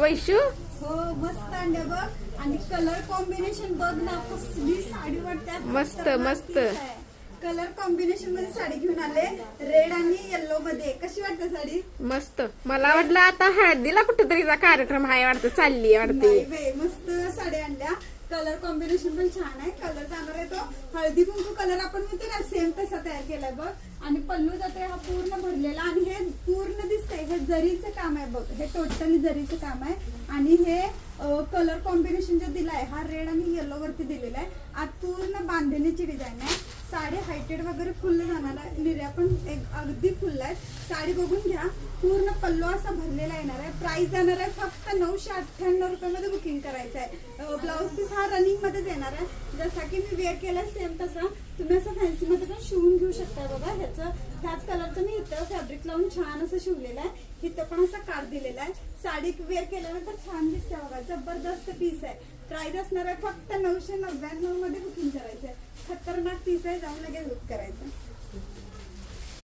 वैशू? हो मस्त आणल्या बघ. आणि कलर कॉम्बिनेशन बघ ना, कसली साडी वाटते. मस्त मस्त कलर कॉम्बिनेशन मध्ये साडी घेऊन आले, रेड आणि येल्लो मध्ये. कशी वाटते साडी? मस्त. मला वाटलं आता हळदीला कुठेतरीचा कार्यक्रम आहे वाटतं, चालली वाटते. नाही बे, मस्त साडी आणल्या. कलर कॉम्बिनेशन पण छान आहे. कलर जाणार आहे तो हळदी कुंकू कलर आपण म्हणतो ना, सेम तसा तयार केलाय बघ. आणि पल्लू जाते हा पूर्ण भरलेला, आणि हे पूर्ण दिसतंय हे जरीचं काम आहे बघ. हे टोटली जरीचं काम आहे. आणि हे कलर कॉम्बिनेशन जे दिलाय हा रेड आणि येलो वरती दिलेला आहे. आज पूर्ण बांधणीची डिझाईन आहे. साडी हायटेड वगैरे फुल जाणार आहे. निर्या पण अगदी फुल आहे. साडी बघून घ्या. पूर्ण पल्लू असा भरलेला येणार आहे. प्राइस जाणार आहे फक्त 998 रुपयामध्ये बुकिंग करायचं आहे. ब्लाऊज पीस हा रनिंग मध्येच येणार आहे. जसा की मी वेअर केलाय सेम तसा तुम्ही असं फॅन्सी मध्ये पण शिवून घेऊ शकता. बघा ह्याच कलरचं मी इथं फॅब्रिक लावून छान असं शिवलेलं आहे. इथं पण असा काठ दिलेला आहे. साडी वेअर केल्यानंतर छान दिसते बघा. जबरदस्त पीस आहे. प्राइस असणार आहे फक्त 999 मध्ये बुकिंग करायचं आहे. खतरनाक पीस आहे. जाऊन लगेच बुक करायचं.